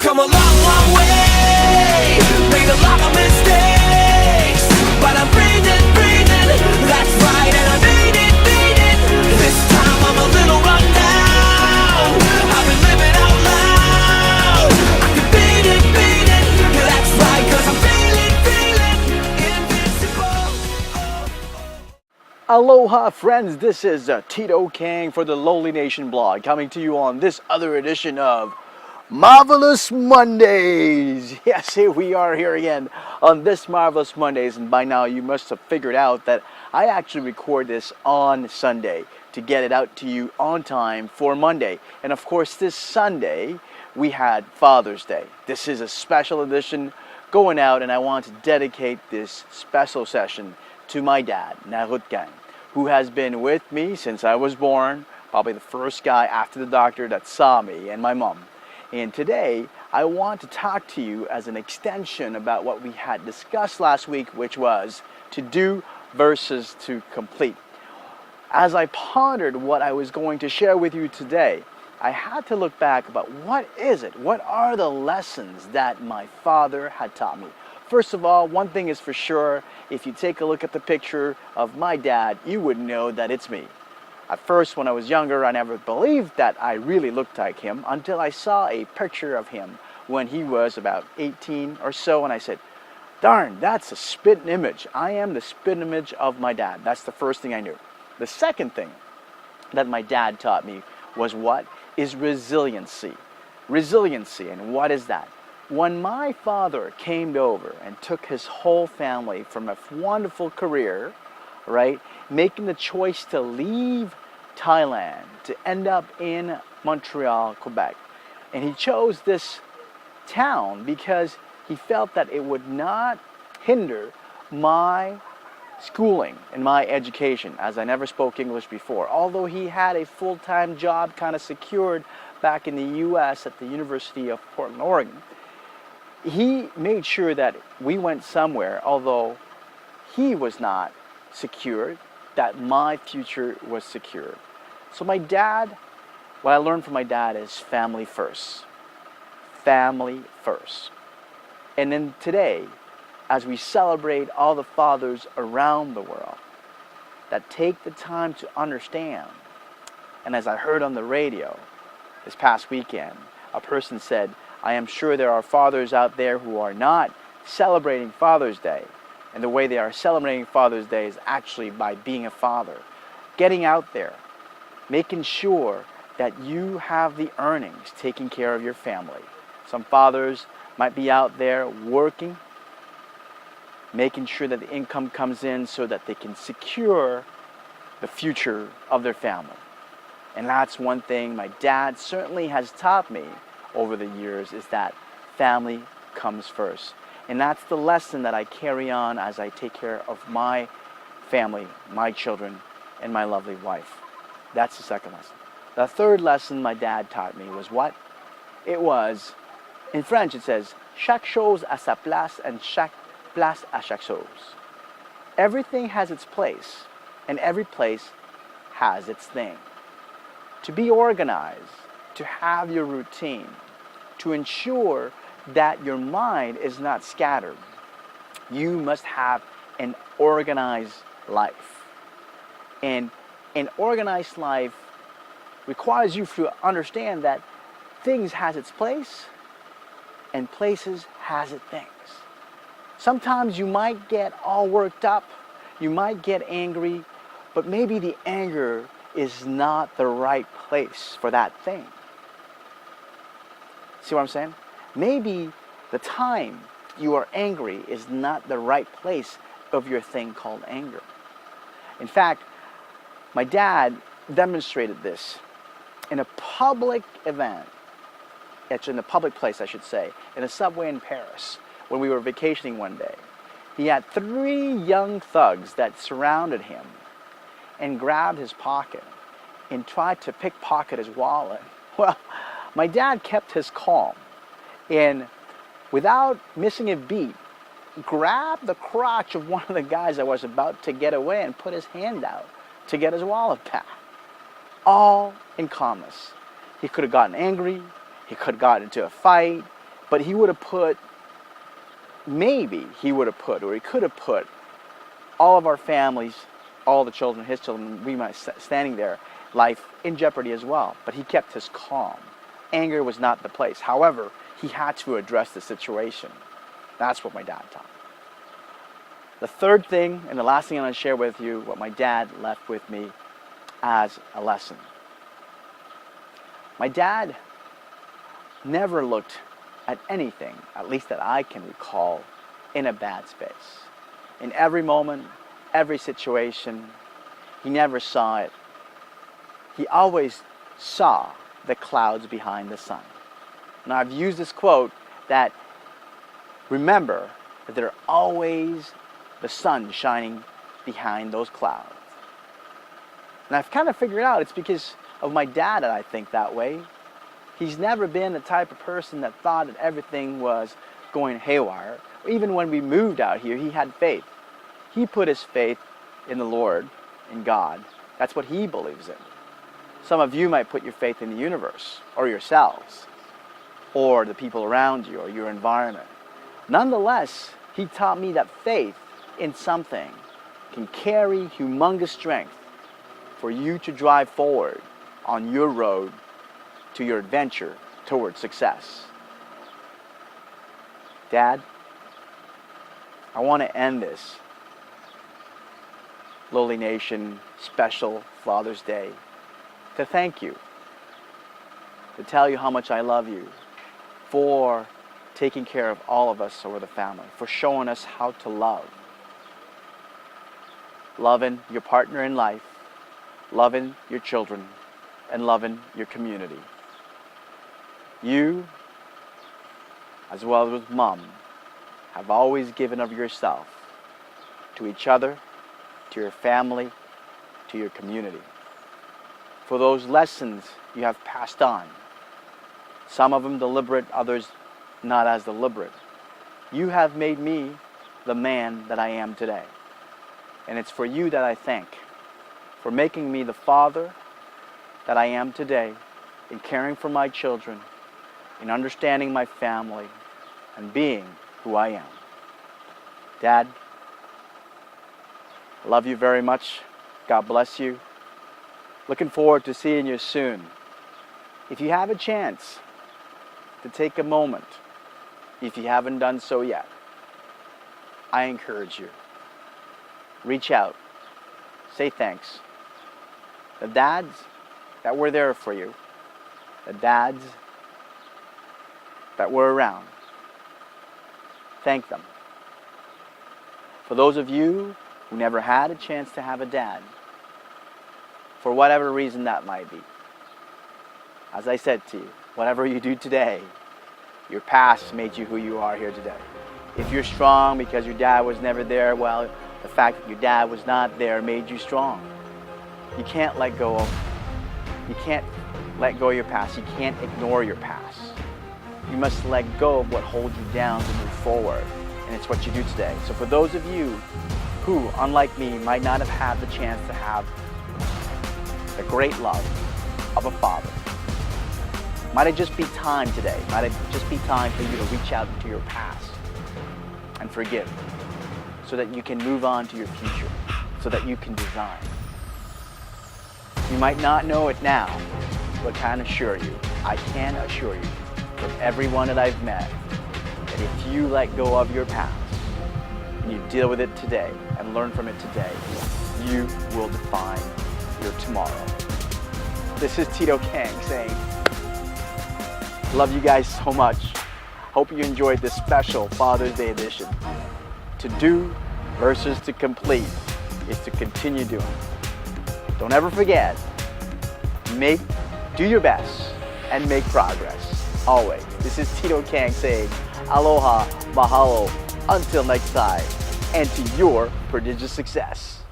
come a long, long way. Made a lot of mistakes, but I'm breathing, breathing. That's right, and I made it, made it. This time I'm a little run down. I've been living out loud. I can beat it, beat it. That's right, 'cause I'm feeling, feeling invincible. Aloha friends, this is Tito Kang for the LoliNation blog, coming to you on this other edition of Marvelous Mondays. Yes, here we are here again on this Marvelous Mondays, and by now you must have figured out that I actually record this on Sunday to get it out to you on time for Monday. And of course this Sunday we had Father's Day. This is a special edition going out, and I want to dedicate this special session to my dad, Tito Kang, who has been with me since I was born, probably the first guy after the doctor that saw me, and my mom. And today, I want to talk to you as an extension about what we had discussed last week, which was to do versus to complete. As I pondered what I was going to share with you today, I had to look back about what is it? What are the lessons that my father had taught me? First of all, one thing is for sure, if you take a look at the picture of my dad, you would know that it's me. At first, when I was younger, I never believed that I really looked like him until I saw a picture of him when he was about 18 or so, and I said, darn, that's a spitting image. I am the spitting image of my dad. That's the first thing I knew. The second thing that my dad taught me was what is resiliency. Resiliency, and what is that? When my father came over and took his whole family from a wonderful career, right, making the choice to leave Thailand to end up in Montreal, Quebec. And he chose this town because he felt that it would not hinder my schooling and my education, as I never spoke English before. Although he had a full-time job kind of secured back in the U.S. at the University of Portland, Oregon, he made sure that we went somewhere, although he was not secured, that my future was secured. So my dad, what I learned from my dad is family first. Family first. And then today, as we celebrate all the fathers around the world that take the time to understand, and as I heard on the radio this past weekend, a person said, I am sure there are fathers out there who are not celebrating Father's Day. And the way they are celebrating Father's Day is actually by being a father. Getting out there, making sure that you have the earnings, taking care of your family. Some fathers might be out there working, making sure that the income comes in so that they can secure the future of their family. And that's one thing my dad certainly has taught me over the years, is that family comes first. And that's the lesson that I carry on as I take care of my family, my children, and my lovely wife. That's the second lesson. The third lesson my dad taught me was what? It was, in French it says, chaque chose à sa place and chaque place à chaque chose. Everything has its place, and every place has its thing. To be organized, to have your routine, to ensure that your mind is not scattered, you must have an organized life. And an organized life requires you to understand that things has its place and places has its things. Sometimes you might get all worked up, you might get angry, but maybe the anger is not the right place for that thing. See what I'm saying? Maybe the time you are angry is not the right place of your thing called anger. In fact, my dad demonstrated this in a public event, actually in a public place I should say, in a subway in Paris when we were vacationing one day. He had 3 young thugs that surrounded him and grabbed his pocket and tried to pickpocket his wallet. Well, my dad kept his calm and without missing a beat, grabbed the crotch of one of the guys that was about to get away and put his hand out to get his wallet back. All in calmness. He could have gotten angry, he could have gotten into a fight, But he would have put, maybe he would have put, or he could have put all of our families, all the children, his children, we might standing there, life in jeopardy as well. But he kept his calm. Anger was not the place. However, he had to address the situation. That's what my dad taught me. The third thing, and the last thing I'm going to share with you, what my dad left with me as a lesson. My dad never looked at anything, at least that I can recall, in a bad space. In every moment, every situation, he never saw it. He always saw the clouds behind the sun. Now I've used this quote that remember that there are always the sun shining behind those clouds. And I've kind of figured out it's because of my dad that I think that way. He's never been the type of person that thought that everything was going haywire. Even when we moved out here, he had faith. He put his faith in the Lord, in God. That's what he believes in. Some of you might put your faith in the universe, or yourselves, or the people around you, or your environment. Nonetheless, he taught me that faith in something can carry humongous strength for you to drive forward on your road to your adventure towards success. Dad, I want to end this LoliNation special Father's Day to thank you, to tell you how much I love you for taking care of all of us over the family, for showing us how to love. Loving your partner in life, loving your children, and loving your community. You, as well as Mom, have always given of yourself to each other, to your family, to your community. For those lessons you have passed on, some of them deliberate, others not as deliberate. You have made me the man that I am today. And it's for you that I thank, for making me the father that I am today, in caring for my children, in understanding my family, and being who I am. Dad, I love you very much. God bless you. Looking forward to seeing you soon. If you have a chance to take a moment, if you haven't done so yet, I encourage you. Reach out. Say thanks. The dads that were there for you, the dads that were around, thank them. For those of you who never had a chance to have a dad, for whatever reason that might be, as I said to you, whatever you do today, your past made you who you are here today. If you're strong because your dad was never there, well, the fact that your dad was not there made you strong. You can't let go of your past. You can't ignore your past. You must let go of what holds you down to move forward. And it's what you do today. So for those of you who, unlike me, might not have had the chance to have the great love of a father, might it just be time today, might it just be time for you to reach out into your past and forgive, so that you can move on to your future, so that you can design. You might not know it now, but I can assure you from everyone that I've met, that if you let go of your past and you deal with it today and learn from it today, you will define your tomorrow. This is Tito Kang saying, love you guys so much. Hope you enjoyed this special Father's Day edition. To do versus to complete is to continue doing. Don't ever forget, do your best and make progress. Always. This is Tito Kang saying, aloha, mahalo, until next time, and to your prodigious success.